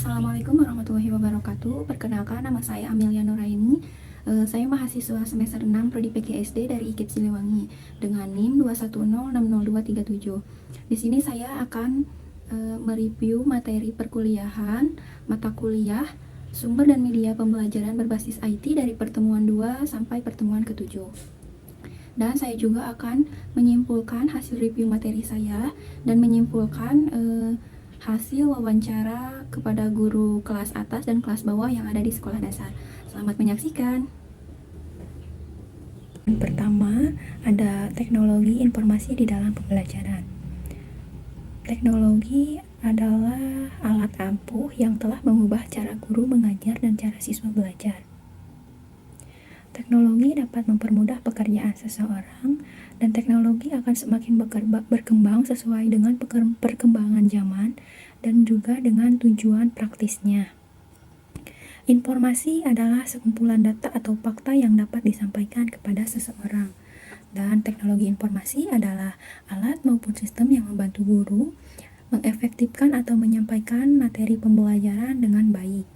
Assalamualaikum warahmatullahi wabarakatuh. Perkenalkan, nama saya Amelia Nuraini. Saya mahasiswa semester 6 Prodi PGSD dari IKIP Siliwangi dengan NIM 210600237. Di sini saya akan mereview materi perkuliahan, mata kuliah, sumber dan media pembelajaran berbasis IT dari pertemuan 2 sampai pertemuan ke-7. Dan saya juga akan menyimpulkan hasil review materi saya dan menyimpulkan hasil wawancara kepada guru kelas atas dan kelas bawah yang ada di sekolah dasar. Selamat menyaksikan. Pertama, ada teknologi informasi di dalam pembelajaran. Teknologi adalah alat ampuh yang telah mengubah cara guru mengajar dan cara siswa belajar. Teknologi dapat mempermudah pekerjaan seseorang, dan teknologi akan semakin berkembang sesuai dengan perkembangan zaman dan juga dengan tujuan praktisnya. Informasi adalah sekumpulan data atau fakta yang dapat disampaikan kepada seseorang, dan teknologi informasi adalah alat maupun sistem yang membantu guru mengefektifkan atau menyampaikan materi pembelajaran dengan baik.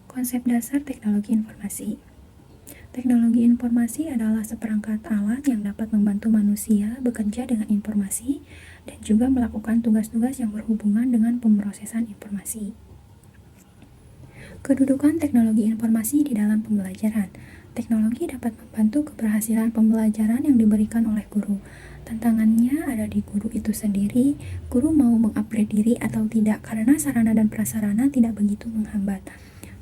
Konsep dasar teknologi informasi. Teknologi informasi adalah seperangkat alat yang dapat membantu manusia bekerja dengan informasi dan juga melakukan tugas-tugas yang berhubungan dengan pemrosesan informasi. Kedudukan teknologi informasi di dalam pembelajaran. Teknologi dapat membantu keberhasilan pembelajaran yang diberikan oleh guru. Tantangannya ada di guru itu sendiri, guru mau mengupgrade diri atau tidak karena sarana dan prasarana tidak begitu menghambat.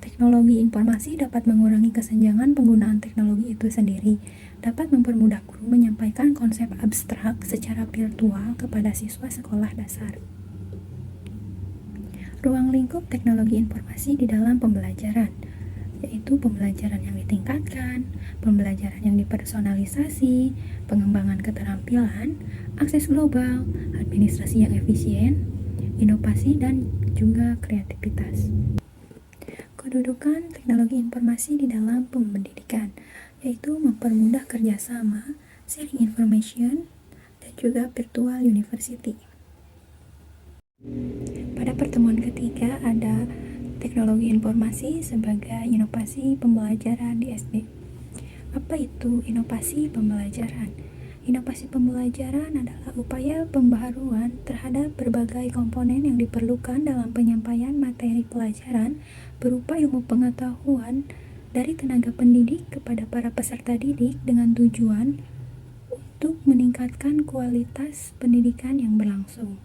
Teknologi informasi dapat mengurangi kesenjangan penggunaan teknologi itu sendiri, dapat mempermudah guru menyampaikan konsep abstrak secara virtual kepada siswa sekolah dasar. Ruang lingkup teknologi informasi di dalam pembelajaran, yaitu pembelajaran yang ditingkatkan, pembelajaran yang dipersonalisasi, pengembangan keterampilan, akses global, administrasi yang efisien, inovasi, dan juga kreativitas. Kedudukan teknologi informasi di dalam pendidikan, yaitu mempermudah kerjasama, sharing information, dan juga virtual university. Pada pertemuan ketiga ada teknologi informasi sebagai inovasi pembelajaran di SD. Apa itu inovasi pembelajaran? Inovasi pembelajaran adalah upaya pembaharuan terhadap berbagai komponen yang diperlukan dalam penyampaian materi pelajaran berupa ilmu pengetahuan dari tenaga pendidik kepada para peserta didik dengan tujuan untuk meningkatkan kualitas pendidikan yang berlangsung.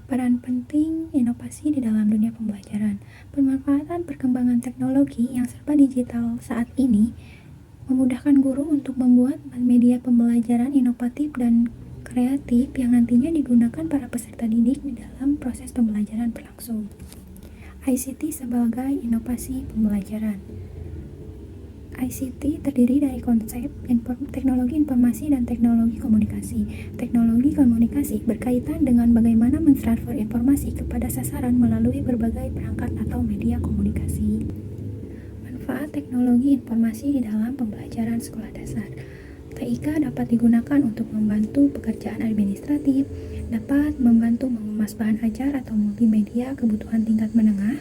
Peran penting inovasi di dalam dunia pembelajaran. Pemanfaatan perkembangan teknologi yang serba digital saat ini memudahkan guru untuk membuat media pembelajaran inovatif dan kreatif yang nantinya digunakan para peserta didik di dalam proses pembelajaran berlangsung. ICT sebagai inovasi pembelajaran. ICT terdiri dari konsep teknologi informasi dan teknologi komunikasi. Teknologi komunikasi berkaitan dengan bagaimana mentransfer informasi kepada sasaran melalui berbagai perangkat atau media komunikasi. Manfaat teknologi informasi di dalam pembelajaran sekolah dasar. TIK dapat digunakan untuk membantu pekerjaan administratif, dapat membantu mengemas bahan ajar atau multimedia kebutuhan tingkat menengah,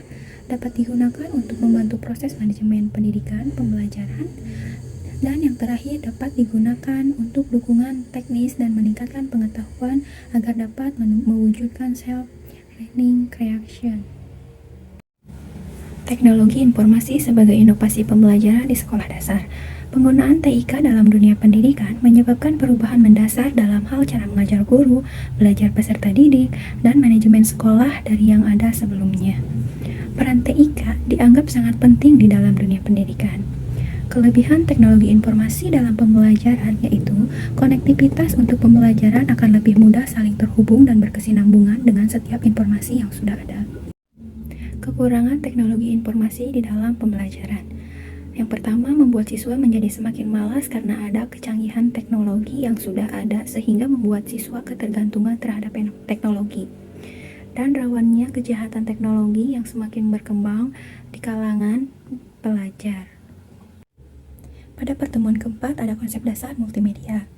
dapat digunakan untuk membantu proses manajemen pendidikan pembelajaran, dan yang terakhir dapat digunakan untuk dukungan teknis dan meningkatkan pengetahuan agar dapat mewujudkan self-learning creation. Teknologi informasi sebagai inovasi pembelajaran di sekolah dasar. Penggunaan TIK dalam dunia pendidikan menyebabkan perubahan mendasar dalam hal cara mengajar guru, belajar peserta didik, dan manajemen sekolah dari yang ada sebelumnya. Peran TIK dianggap sangat penting di dalam dunia pendidikan. Kelebihan teknologi informasi dalam pembelajaran yaitu konektivitas untuk pembelajaran akan lebih mudah saling terhubung dan berkesinambungan dengan setiap informasi yang sudah ada. Kekurangan teknologi informasi di dalam pembelajaran. Yang pertama, membuat siswa menjadi semakin malas karena ada kecanggihan teknologi yang sudah ada sehingga membuat siswa ketergantungan terhadap teknologi. Dan rawannya kejahatan teknologi yang semakin berkembang di kalangan pelajar. Pada pertemuan keempat ada konsep dasar multimedia.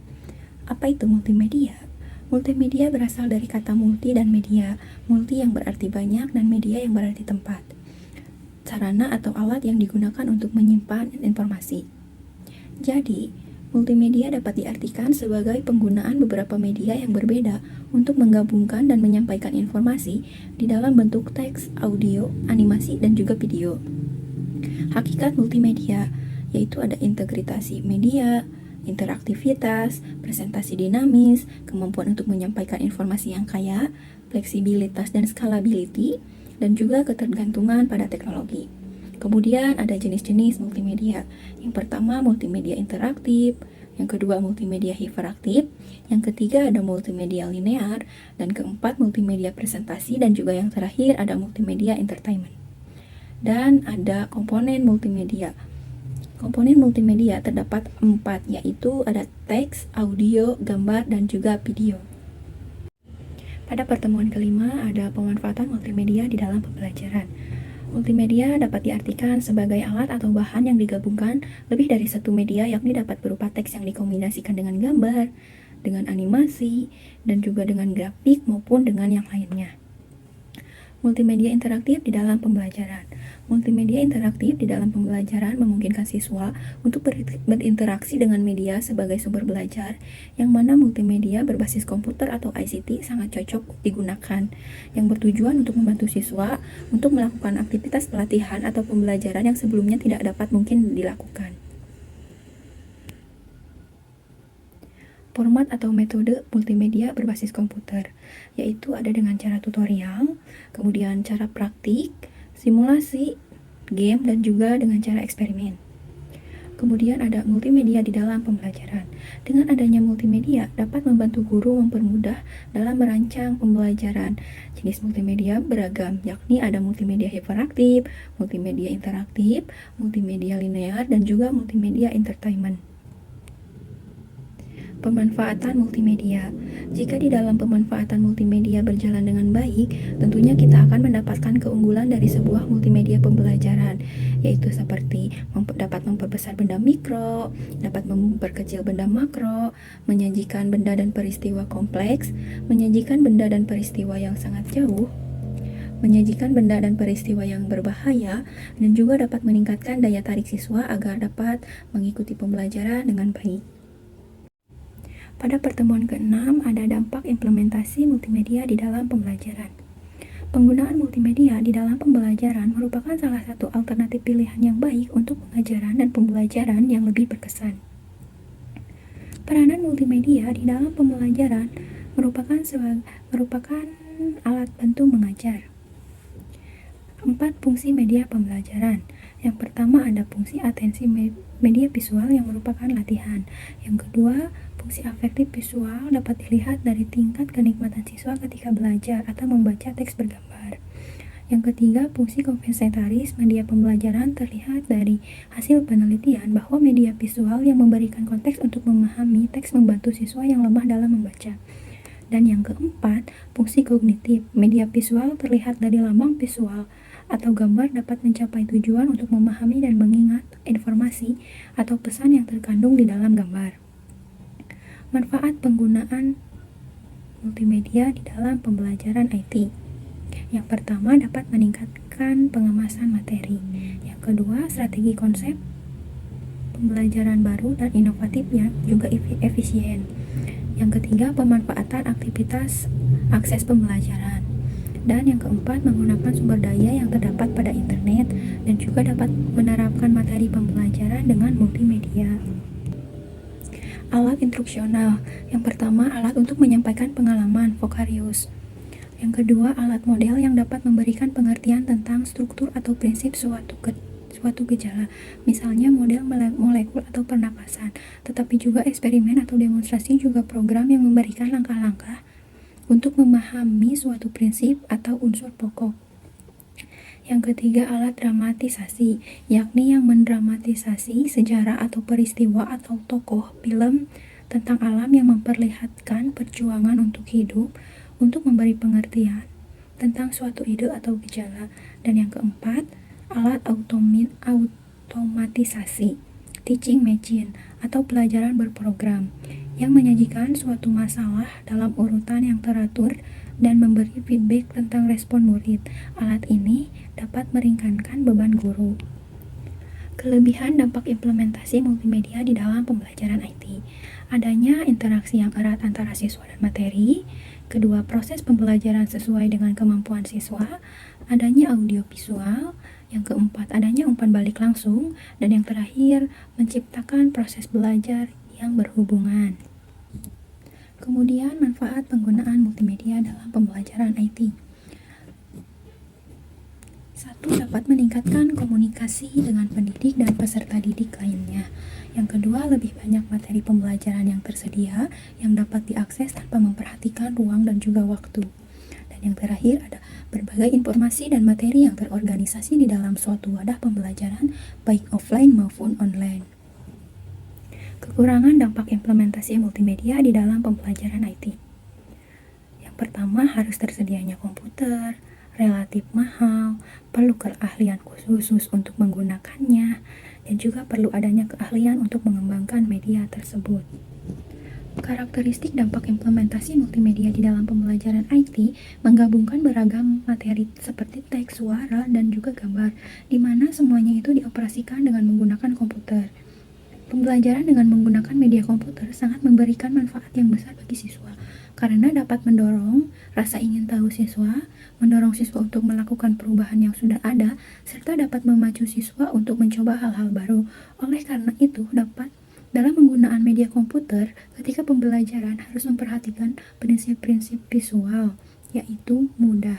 Apa itu multimedia? Multimedia berasal dari kata multi dan media. Multi yang berarti banyak dan media yang berarti tempat. Sarana atau alat yang digunakan untuk menyimpan informasi. Jadi, multimedia dapat diartikan sebagai penggunaan beberapa media yang berbeda untuk menggabungkan dan menyampaikan informasi di dalam bentuk teks, audio, animasi, dan juga video. Hakikat multimedia yaitu ada integritasi media, interaktivitas, presentasi dinamis, kemampuan untuk menyampaikan informasi yang kaya, fleksibilitas dan scalability, dan juga ketergantungan pada teknologi. Kemudian ada jenis-jenis multimedia. Yang pertama multimedia interaktif, yang kedua multimedia hiperaktif, yang ketiga ada multimedia linear, dan keempat multimedia presentasi, dan juga yang terakhir ada multimedia entertainment. Dan ada komponen multimedia. Komponen multimedia terdapat 4, yaitu ada teks, audio, gambar, dan juga video. Pada pertemuan kelima, ada pemanfaatan multimedia di dalam pembelajaran. Multimedia dapat diartikan sebagai alat atau bahan yang digabungkan lebih dari satu media, yakni dapat berupa teks yang dikombinasikan dengan gambar, dengan animasi, dan juga dengan grafik maupun dengan yang lainnya. Multimedia interaktif di dalam pembelajaran. Multimedia interaktif di dalam pembelajaran memungkinkan siswa untuk berinteraksi dengan media sebagai sumber belajar, yang mana multimedia berbasis komputer atau ICT sangat cocok digunakan, yang bertujuan untuk membantu siswa untuk melakukan aktivitas pelatihan atau pembelajaran yang sebelumnya tidak dapat mungkin dilakukan. Format atau metode multimedia berbasis komputer, yaitu ada dengan cara tutorial, kemudian cara praktik, simulasi, game, dan juga dengan cara eksperimen. Kemudian ada multimedia di dalam pembelajaran. Dengan adanya multimedia dapat membantu guru mempermudah dalam merancang pembelajaran. Jenis multimedia beragam, yakni ada multimedia hiperaktif, multimedia interaktif, multimedia linear, dan juga multimedia entertainment. Pemanfaatan multimedia. Jika di dalam pemanfaatan multimedia berjalan dengan baik, tentunya kita akan mendapatkan keunggulan dari sebuah multimedia pembelajaran, yaitu seperti dapat memperbesar benda mikro, dapat memperkecil benda makro, menyajikan benda dan peristiwa kompleks, menyajikan benda dan peristiwa yang sangat jauh, menyajikan benda dan peristiwa yang berbahaya, dan juga dapat meningkatkan daya tarik siswa agar dapat mengikuti pembelajaran dengan baik. Pada pertemuan ke-6 ada dampak implementasi multimedia di dalam pembelajaran. Penggunaan multimedia di dalam pembelajaran merupakan salah satu alternatif pilihan yang baik untuk pengajaran dan pembelajaran yang lebih berkesan. Peranan multimedia di dalam pembelajaran merupakan alat bantu mengajar. 4 fungsi media pembelajaran. Yang pertama ada fungsi atensi media visual yang merupakan latihan. Yang kedua, fungsi afektif visual dapat dilihat dari tingkat kenikmatan siswa ketika belajar atau membaca teks bergambar. Yang ketiga, fungsi kompensatoris media pembelajaran terlihat dari hasil penelitian bahwa media visual yang memberikan konteks untuk memahami teks membantu siswa yang lemah dalam membaca. Dan yang keempat, fungsi kognitif media visual terlihat dari lambang visual atau gambar dapat mencapai tujuan untuk memahami dan mengingat informasi atau pesan yang terkandung di dalam gambar. Manfaat penggunaan multimedia di dalam pembelajaran IT. Yang pertama, dapat meningkatkan pengemasan materi. Yang kedua, strategi konsep pembelajaran baru dan inovatif yang juga efisien. Yang ketiga, pemanfaatan aktivitas akses pembelajaran. Dan yang keempat, menggunakan sumber daya yang terdapat pada internet dan juga dapat menerapkan materi pembelajaran dengan multimedia. Alat instruksional. Yang pertama, alat untuk menyampaikan pengalaman, Vocarius. Yang kedua, alat model yang dapat memberikan pengertian tentang struktur atau prinsip suatu gejala, misalnya model molekul atau pernapasan. Tetapi juga eksperimen atau demonstrasi juga program yang memberikan langkah-langkah untuk memahami suatu prinsip atau unsur pokok. Yang ketiga, alat dramatisasi, yakni yang mendramatisasi sejarah atau peristiwa atau tokoh film tentang alam yang memperlihatkan perjuangan untuk hidup untuk memberi pengertian tentang suatu ide atau gejala. Dan yang keempat, alat automatisasi, teaching machine atau pelajaran berprogram, yang menyajikan suatu masalah dalam urutan yang teratur dan memberi feedback tentang respon murid. Alat ini dapat meringankan beban guru. Kelebihan dampak implementasi multimedia di dalam pembelajaran IT. Adanya interaksi yang erat antara siswa dan materi. Kedua, proses pembelajaran sesuai dengan kemampuan siswa. Adanya audio visual. Yang keempat, adanya umpan balik langsung. Dan yang terakhir, menciptakan proses belajar yang berhubungan. Kemudian, manfaat penggunaan multimedia dalam pembelajaran IT. 1. Dapat meningkatkan komunikasi dengan pendidik dan peserta didik lainnya. Yang kedua, lebih banyak materi pembelajaran yang tersedia yang dapat diakses tanpa memperhatikan ruang dan juga waktu. Dan yang terakhir, ada berbagai informasi dan materi yang terorganisasi di dalam suatu wadah pembelajaran, baik offline maupun online. Kekurangan dampak implementasi multimedia di dalam pembelajaran IT. Yang pertama, harus tersedianya komputer, relatif mahal, perlu keahlian khusus untuk menggunakannya, dan juga perlu adanya keahlian untuk mengembangkan media tersebut. Karakteristik dampak implementasi multimedia di dalam pembelajaran IT menggabungkan beragam materi seperti teks, suara, dan juga gambar, di mana semuanya itu dioperasikan dengan menggunakan komputer. Pembelajaran dengan menggunakan media komputer sangat memberikan manfaat yang besar bagi siswa, karena dapat mendorong rasa ingin tahu siswa, mendorong siswa untuk melakukan perubahan yang sudah ada, serta dapat memacu siswa untuk mencoba hal-hal baru. Oleh karena itu, dalam penggunaan media komputer, ketika pembelajaran harus memperhatikan prinsip-prinsip visual, yaitu mudah.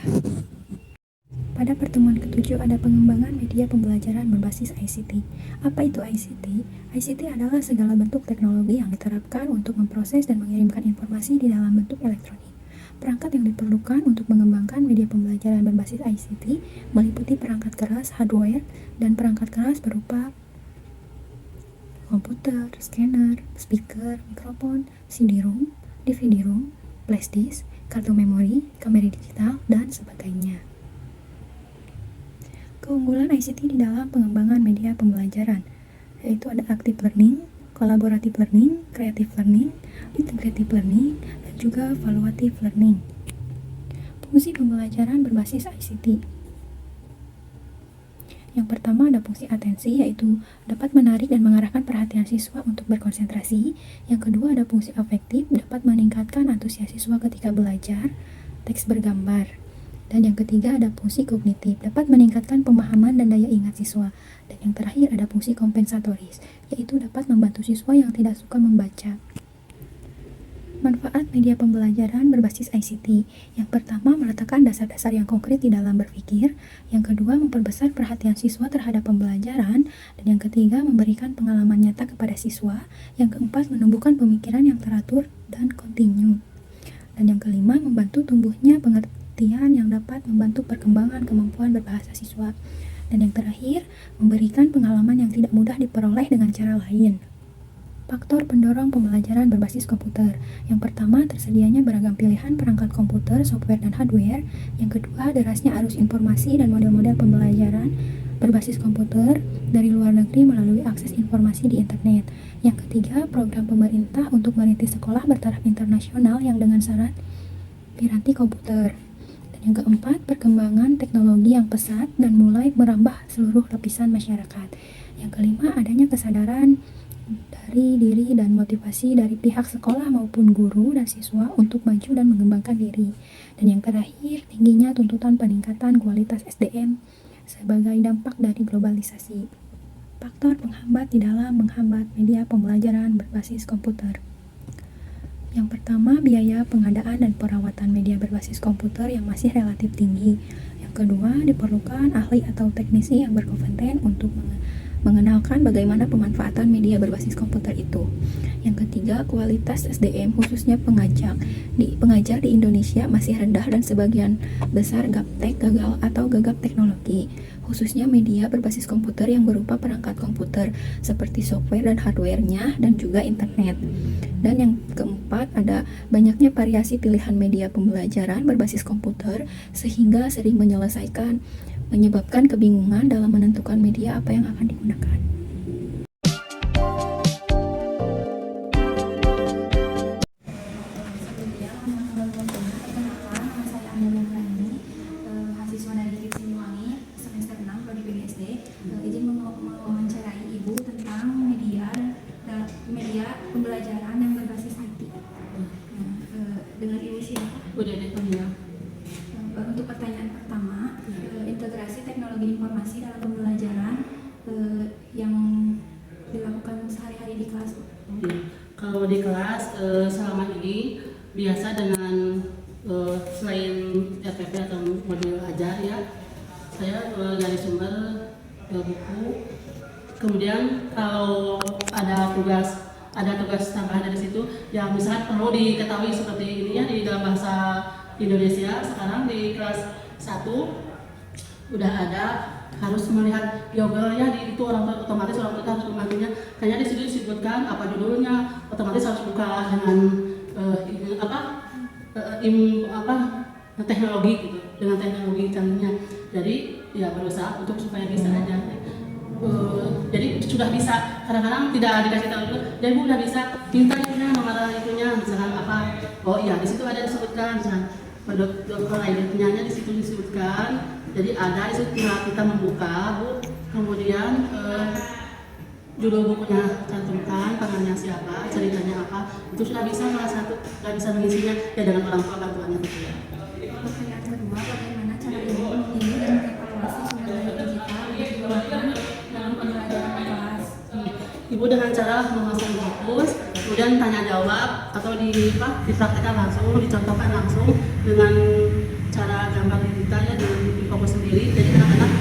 Pada pertemuan ke-7 ada pengembangan media pembelajaran berbasis ICT. Apa itu ICT? ICT adalah segala bentuk teknologi yang diterapkan untuk memproses dan mengirimkan informasi di dalam bentuk elektronik. Perangkat yang diperlukan untuk mengembangkan media pembelajaran berbasis ICT meliputi perangkat keras hardware dan perangkat keras berupa komputer, scanner, speaker, mikrofon, CD-ROM, DVD-ROM, flash disk, kartu memori, kamera digital, dan sebagainya. Keunggulan ICT di dalam pengembangan media pembelajaran, yaitu ada active learning, collaborative learning, creative learning, integrative learning, dan juga evaluative learning. Fungsi pembelajaran berbasis ICT. Yang pertama ada fungsi atensi, yaitu dapat menarik dan mengarahkan perhatian siswa untuk berkonsentrasi. Yang kedua ada fungsi afektif, dapat meningkatkan antusias siswa ketika belajar, teks bergambar. Dan yang ketiga ada fungsi kognitif, dapat meningkatkan pemahaman dan daya ingat siswa. Dan yang terakhir ada fungsi kompensatoris, yaitu dapat membantu siswa yang tidak suka membaca. Manfaat media pembelajaran berbasis ICT. Yang pertama, meletakkan dasar-dasar yang konkret di dalam berpikir. Yang kedua, memperbesar perhatian siswa terhadap pembelajaran. Dan yang ketiga, memberikan pengalaman nyata kepada siswa. Yang keempat, menumbuhkan pemikiran yang teratur dan kontinu. Dan yang kelima, membantu tumbuhnya pengertian yang dapat membantu perkembangan kemampuan berbahasa siswa. Dan yang terakhir, memberikan pengalaman yang tidak mudah diperoleh dengan cara lain. Faktor pendorong pembelajaran berbasis komputer. Yang pertama, tersedianya beragam pilihan perangkat komputer, software, dan hardware. Yang kedua, derasnya arus informasi dan model-model pembelajaran berbasis komputer dari luar negeri melalui akses informasi di internet. Yang ketiga, program pemerintah untuk merintis sekolah bertaraf internasional yang dengan syarat piranti komputer. Dan yang keempat, perkembangan teknologi yang pesat dan mulai merambah seluruh lapisan masyarakat. Yang kelima, adanya kesadaran dari diri dan motivasi dari pihak sekolah maupun guru dan siswa untuk maju dan mengembangkan diri. Dan yang terakhir, tingginya tuntutan peningkatan kualitas SDM sebagai dampak dari globalisasi. Faktor penghambat di dalam menghambat media pembelajaran berbasis komputer. Yang pertama, biaya pengadaan dan perawatan media berbasis komputer yang masih relatif tinggi. Yang kedua, diperlukan ahli atau teknisi yang berkompeten untuk mengenalkan bagaimana pemanfaatan media berbasis komputer itu. Yang ketiga, kualitas SDM khususnya pengajar di Indonesia masih rendah dan sebagian besar gaptek gagal atau gagap teknologi, khususnya media berbasis komputer yang berupa perangkat komputer seperti software dan hardware-nya dan juga internet. Dan yang keempat, ada banyaknya variasi pilihan media pembelajaran berbasis komputer sehingga sering menyebabkan kebingungan dalam menentukan media apa yang akan digunakan. Kalau di kelas selama ini biasa dengan selain RPP atau modul ajar ya, saya dari sumber buku. Kemudian kalau ada tugas tambahan dari situ yang misalnya perlu diketahui seperti ini ya, di dalam bahasa Indonesia sekarang di kelas 1 udah ada, harus melihat Google-nya itu otomatis orang tua harus membantunya. Kayaknya di situ disebutkan apa judulnya, otomatis harus buka dengan teknologi gitu, dengan teknologi canggihnya. Jadi ya berusaha untuk supaya bisa aja. Jadi sudah bisa, kadang-kadang tidak dikasih tahu dulu, dan Bu udah bisa minta itunya, nomor itunya, misalkan apa, oh iya di situ ada disebutkan, misalkan dokter ID-nya di situ disebutkan, jadi ada di situ tinggal kita membuka Bu, kemudian judul bukunya cantumkan, tangannya siapa, ceritanya apa, itu sudah bisa salah satu, sudah bisa mengisinya ya dengan orang tua bantuannya gitu ya. Pertanyaan kedua, bagaimana cara Ibu memilih dan mengevaluasi sumber daya digital yang digunakan dalam pembelajaran kelas? Ibu dengan cara memasang fokus, kemudian tanya jawab atau dipraktekkan langsung, dicontohkan langsung dengan cara gambar digital ya, dengan fokus sendiri. Jadi anak-anak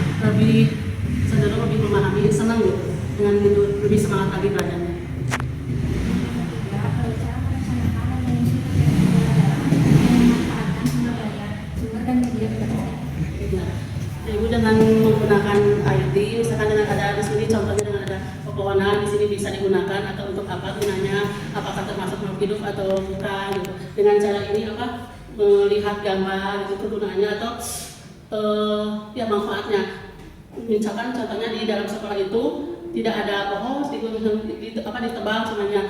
cenderung lebih memahami, senang gitu, dengan itu lebih semangat lagi belajarnya. Ibu dengan menggunakan IT, misalkan dengan ada di sini contohnya dengan ada pepohonan di sini bisa digunakan atau untuk apa gunanya, apakah termasuk makhluk hidup atau bukan gitu. Dengan cara ini melihat gambar itu kegunaannya atau ya manfaatnya. Misalkan contohnya di dalam sekolah itu tidak ada pohon ditebang semuanya.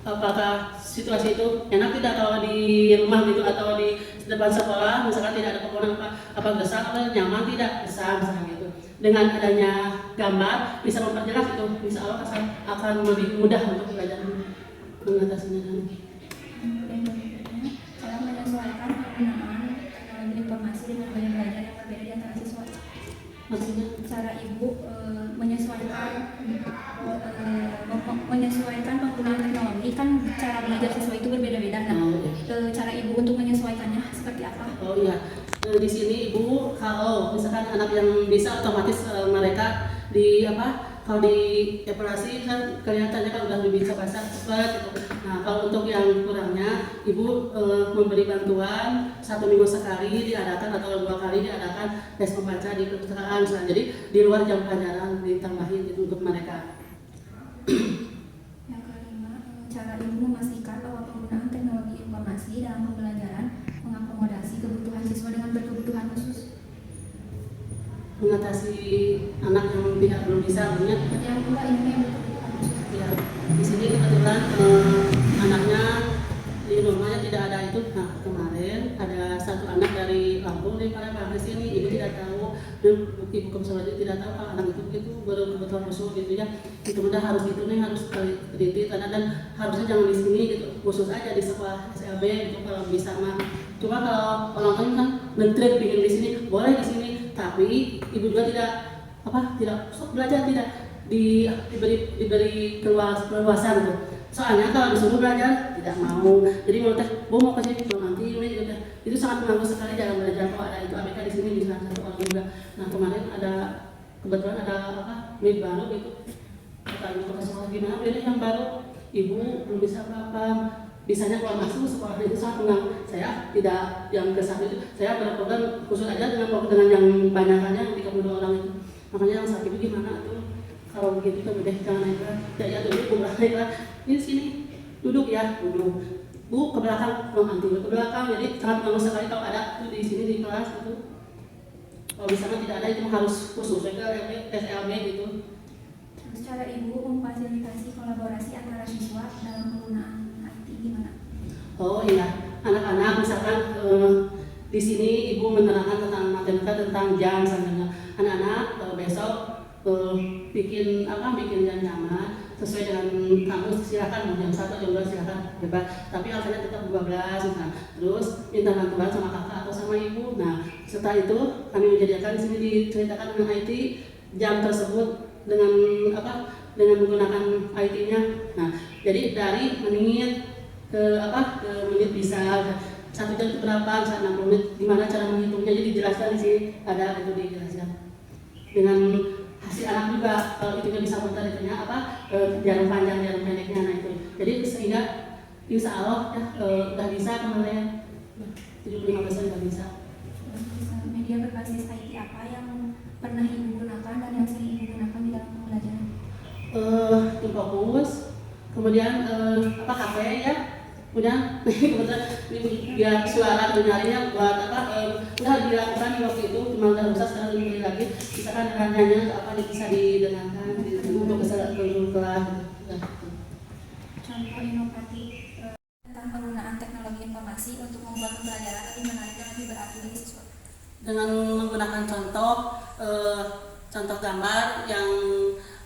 Apakah situasi itu enak tidak kalau di rumah gitu atau di depan sekolah misalkan tidak ada pepohonan apa besar atau nyaman tidak besar misalnya gitu. Dengan adanya gambar bisa memperjelas itu, insya Allah akan lebih mudah untuk belajar mengatasinya nanti. Dan berikutnya, cara menyesuaikan penggunaan teknologi informasi dengan gaya belajar yang berbeda di antara siswa. Maksudnya? Cara Ibu menyesuaikan penggunaan teknologi, kan cara belajar siswa itu berbeda-beda. Cara Ibu untuk menyesuaikannya seperti apa? Oh iya, di sini Ibu kalau misalkan anak yang bisa otomatis mereka kalau di evaluasi kan kelihatannya kan udah bisa bahasa cepat gitu. Nah kalau untuk yang kurangnya Ibu memberi bantuan 1 minggu sekali diadakan atau 2 kali diadakan tes membaca di perpustakaan misalnya. Jadi di luar jam pelajaran ditambahin itu untuk mereka. Yang kelima, cara Ibu memastikan bahwa penggunaan teknologi informasi dalam pembelajaran mengakomodasi kebutuhan siswa dengan berkebutuhan khusus. Mengatasi anak yang belum bisa punya yang pula ini yang berkebutuhan khusus. Ya, di sini kebetulan anaknya di rumahnya tidak ada itu. Nah kemarin ada satu anak dari Lampung nih pada ke sini, ibu tidak tahu dan ibu konsultasi tidak tahu kalau anak itu berkebutuhan khusus gitu ya. Itu udah harus itu nih harus teliti dan harusnya jangan di sini gitu, khusus aja di sekolah SLB gitu kalau bisa mah. Cuma kalau orang tua kan menteri bikin di sini boleh di sini, tapi ibu juga tidak belajar tidak diberi keluasan gitu. Soalnya kalau disuruh belajar tidak mau. Jadi mau mau ke sini nanti ini gitu. Itu sangat mengganggu sekali dalam belajar. Kalau ada itu ABK di sini bisa satu orang juga. Nah kemarin kebetulan ada mid baru gitu. Katanya ke sekolah gimana pilih yang baru. Ibu belum bisa apa-apa. Bisanya kalau masuk sekolah itu sangat mengganggu. Saya tidak yang besar itu. Saya berprogram khusus aja dengan yang banyakannya 32 orang itu. Makanya yang sakit itu gimana tuh? Kalau begitu kan udah jangan naik lah. Ya dulu naik lah. Ini sini duduk ya, duduk. Bu ke belakang, nanti ke belakang. Jadi sangat mengganggu sekali kalau ada tuh di sini di kelas itu. Kalau misalnya tidak ada itu harus khusus ke SLB gitu. Secara Ibu memfasilitasi kolaborasi antara siswa dalam penggunaan IT gimana? Oh iya, anak-anak misalkan di sini Ibu menerangkan tentang matematika tentang jam misalnya. Anak-anak besok bikin yang nyaman sesuai dengan kamu silakan mau jam 1 jam 2 silakan bebas, tapi alasannya tetap 12 nah. Terus minta bantuan sama kakak atau sama ibu. Nah setelah itu kami menjadikan di sini diceritakan dengan IT jam tersebut dengan menggunakan IT-nya. Nah Jadi dari menit ke menit bisa 1 jam itu berapa, misalnya 60 menit, gimana cara menghitungnya, jadi dijelaskan di sini ada itu dijelaskan dengan hasil anak juga, kalau itunya bisa muter itunya jarum panjang jarum pendeknya, nah itu jadi sehingga insya Allah ya udah bisa kemarin 75% udah bisa. Media berbasis IT apa yang pernah Ibu gunakan dan yang sering Ibu gunakan di dalam pembelajaran? Infokus, kemudian HP ya, kemudian kebetulan biar suara nyarinya buat udah dilakukan di waktu itu, cuma udah rusak sekarang dibeli lagi, misalkan hanya bisa didengarkan untuk kelas gitu. Contoh inovatif tentang penggunaan teknologi informasi untuk membuat pembelajaran lebih menarik dan lebih berarti bagi siswa. Dengan menggunakan contoh gambar yang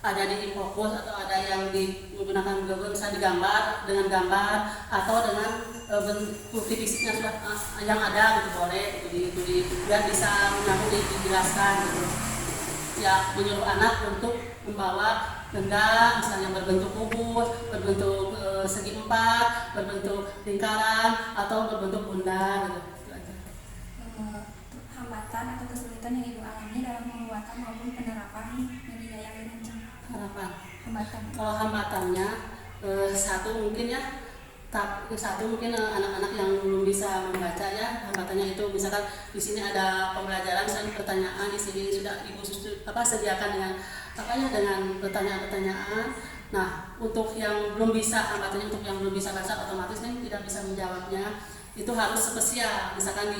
ada di Infokus atau ada yang menggunakan Google, bisa digambar dengan gambar atau dengan bukti fisiknya sudah yang ada gitu, boleh biar bisa menyambung dijelaskan gitu. Ya menyuruh anak untuk membawa benda misalnya berbentuk kubus, berbentuk segi empat, berbentuk lingkaran atau berbentuk bunda gitu. Hambatan atau kesulitan yang Ibu alami dalam pembuatan maupun penerapan media yang dirancang. Hambatan. Kalau hambatannya satu mungkin anak-anak yang belum bisa membaca ya, hambatannya itu misalkan di sini ada pembelajaran, misalnya pertanyaan di sini sudah Ibu sediakan dengan pertanyaan-pertanyaan. Nah, untuk yang belum bisa hambatannya, untuk yang belum bisa baca otomatis tidak bisa menjawabnya. Itu harus spesial, misalkan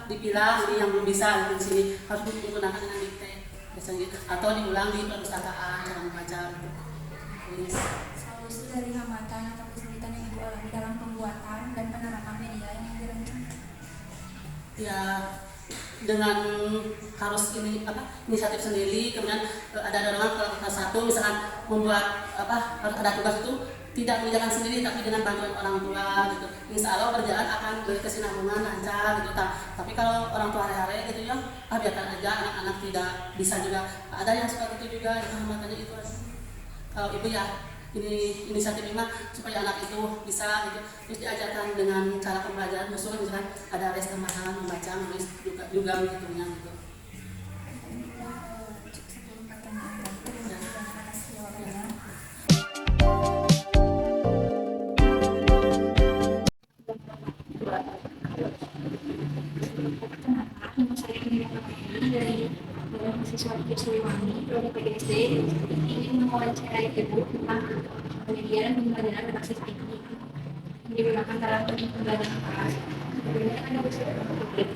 dipilah ini yang belum bisa di sini harus menggunakan dengan dikte biasanya, atau diulang di perpustakaan cara membaca gitu. Solusi dari hambatan atau kesulitan yang Ibu alami dalam pembuatan dan penerapan media yang dirancang. Ya dengan harus inisiatif sendiri, kemudian ada dorongan ke kelas 1 misalkan membuat harus ada tugas itu tidak mengerjakan sendiri tapi dengan bantuan orang tua gitu. Insya Allah berjalan akan berkesinambungan lancar gitu. Tapi kalau orang tua hari-hari gitu ya, biarkan aja anak-anak tidak bisa juga. Ada yang suka gitu juga, makanya itu aja. Kalau Ibu ya ini inisiatif supaya anak itu bisa gitu, terus diajarkan dengan cara pembelajaran khusus, misalkan ada les tambahan membaca, menulis juga begitunya gitu. Sebelum pertanyaan tadi, atas jawabannya. Dari mahasiswa Ibu Siliwangi, Prodi PGSD, ingin mewawancarai Ibu tentang media dan pembelajaran berbasis IT yang digunakan dalam pembelajaran kelas. Sebenarnya ada beberapa topik.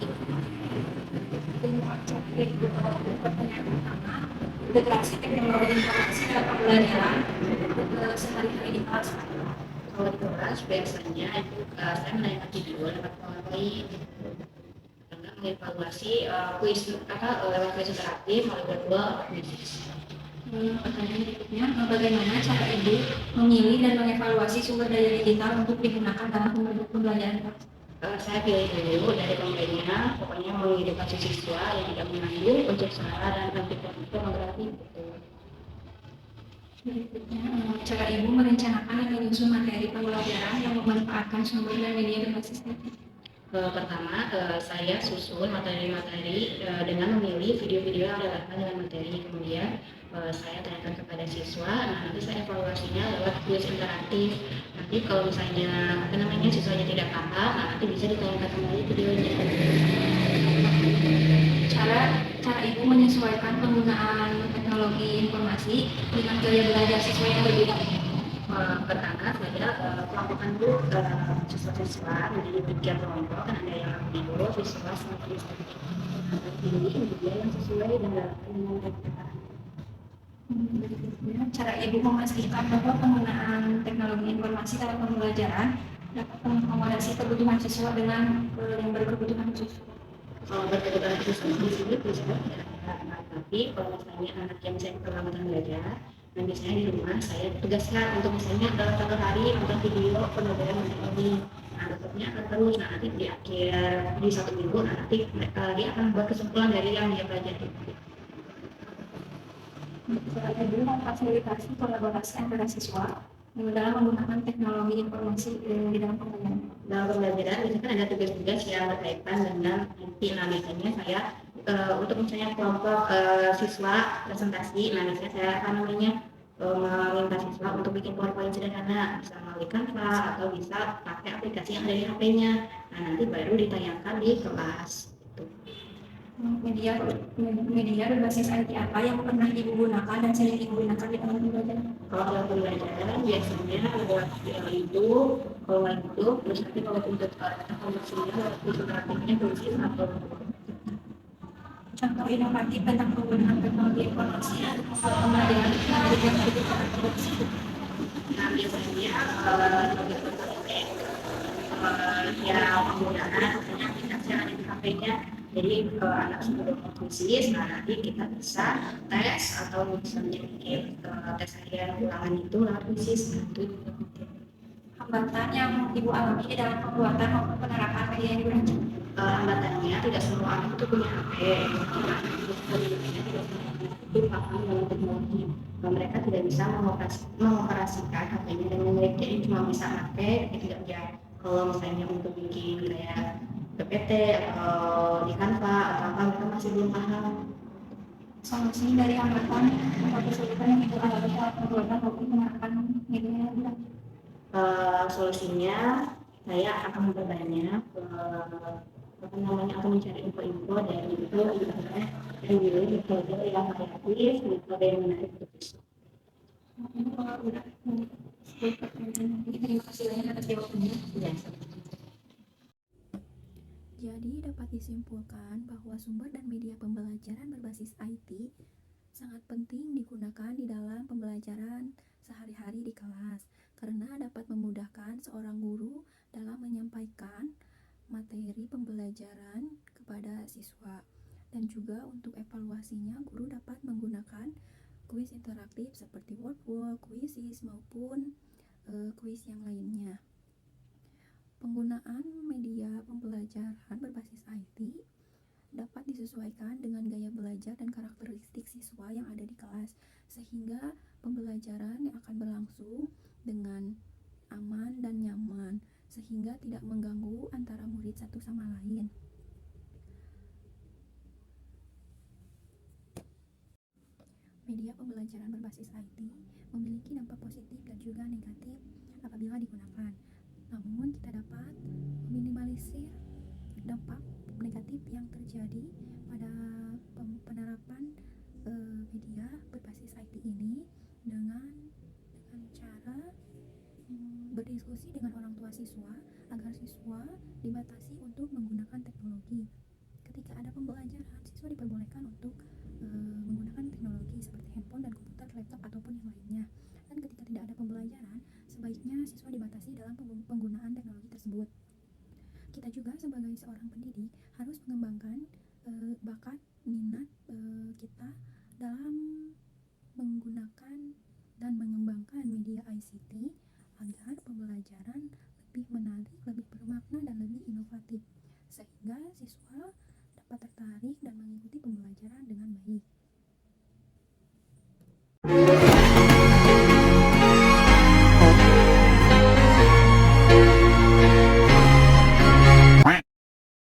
Pertanyaan pertama, integrasi teknologi informasi dalam pembelajaran sehari-hari di kelas. Kalau di kelas biasanya itu saya menanyakan video lewat PowerPoint, karena mengevaluasi kuis lewat kuis interaktif melalui virtual quiz. Pertanyaan berikutnya, bagaimana cara Ibu memilih dan mengevaluasi sumber daya digital untuk digunakan dalam pembelajaran kelas? Saya pilih dulu dari pembelinya, pokoknya mengedukasi siswa yang tidak mengandung unsur sara dan pornografi. Berikutnya, cara Ibu merencanakan dan menyusun materi pembelajaran yang memanfaatkan sumber dan media berbasis IT. Pertama, saya susun materi-materi dengan memilih video-video yang relevan dengan materi. Kemudian saya tanyakan kepada siswa. Nah, nanti saya evaluasinya lewat kuis interaktif. Nanti kalau misalnya siswanya tidak paham, nanti bisa ditanyakan kembali videonya. Cara Ibu menyesuaikan penggunaan teknologi informasi dengan gaya belajar siswa yang berbeda. Pertama, saya kelompokkan dulu siswa-siswa menjadi 3 kelompok, kan ada yang video, visual, sama tulisan. Pilih media yang sesuai dengan kebutuhan. Berikutnya, cara Ibu memastikan bahwa penggunaan teknologi informasi dalam pembelajaran dapat mengakomodasi kebutuhan siswa dengan yang berkebutuhan khusus. Kalau berkebutuhan khusus di sini bisa tapi kalau misalnya anak yang misalnya keterlambatan belajar, nah biasanya di rumah saya tugaskan untuk misalnya dalam 1 hari nonton video pembelajaran teknologi. Nah tetapnya akan terus, nanti di akhir di 1 minggu nanti dia akan buat kesimpulan dari yang dia pelajari. Cara Ibu memfasilitasi kolaborasi antara siswa dalam menggunakan teknologi informasi di dalam pembelajaran. Dalam pembelajaran biasanya kan ada tugas-tugas yang berkaitan dengan IT. Nah biasanya saya untuk misalnya kelompok siswa presentasi, nah biasanya saya namanya meminta siswa untuk bikin PowerPoint sederhana, bisa melalui Canva atau bisa pakai aplikasi yang ada di HP-nya. Nah nanti baru ditayangkan di kelas. Media berbasis IT apa yang pernah Ibu gunakan dan sering digunakan di dalam pembelajaran? Kalau dalam pembelajaran biasanya lewat YouTube, kalau nggak YouTube, terus nanti kalau untuk konversinya lewat video praktiknya tulis atau contoh inovatif tentang penggunaan teknologi informasi dan pembelajaran nah biasanya ya penggunaan aplikasi yang ada di HP-nya. Jadi anak sudah berfungsi, nah nanti kita bisa tes atau misalnya bikin tes harian ulangan itu lewat kuisis. Itu juga penting. Hambatan yang Ibu alami di dalam pembuatan maupun penerapan media yang digunakan? Hambatannya tidak semua anak itu punya HP. Itu paham dengan teknologi. Mereka tidak bisa mengoperasikan HP-nya dengan baik, jadi cuma bisa pakai tidak bisa. Kalau misalnya untuk bikin kayak PPT atau di Canva atau apa, mereka masih belum paham. Solusi dari hambatan atau kesulitan yang Ibu alami dalam pembuatan maupun penerapan media yang digunakan? Solusinya saya akan memperbanyak akan mencari info-info dari itu internet dan juga metode yang variatif, metode yang menarik untuk siswa. Terima kasih banyak atas jawabannya. Jadi dapat disimpulkan bahwa sumber dan media pembelajaran berbasis IT sangat penting digunakan di dalam pembelajaran sehari-hari di kelas karena dapat memudahkan seorang guru dalam menyampaikan materi pembelajaran kepada siswa. Dan juga untuk evaluasinya guru dapat menggunakan kuis interaktif seperti workbook, quizzes maupun kuis yang lainnya. Penggunaan media pembelajaran berbasis IT dapat disesuaikan dengan gaya belajar dan karakteristik siswa yang ada di kelas, sehingga pembelajaran yang akan berlangsung dengan aman dan nyaman, sehingga tidak mengganggu antara murid satu sama lain. Media pembelajaran berbasis IT memiliki dampak positif dan juga negatif apabila digunakan. Namun kita dapat meminimalisir dampak negatif yang terjadi pada penerapan media berbasis IT ini dengan cara berdiskusi dengan orang tua siswa agar siswa dibatasi untuk menggunakan teknologi. Ketika ada pembelajaran, siswa diperbolehkan untuk menggunakan teknologi seperti handphone dan komputer, laptop ataupun yang lainnya. Dan ketika tidak ada pembelajaran, sebaiknya siswa dibatasi dalam penggunaan teknologi tersebut. Kita juga sebagai seorang pendidik harus mengembangkan bakat minat kita dalam menggunakan dan mengembangkan media ICT agar pembelajaran lebih menarik, lebih bermakna dan lebih inovatif, sehingga siswa dapat tertarik dan mengikuti pembelajaran dengan baik.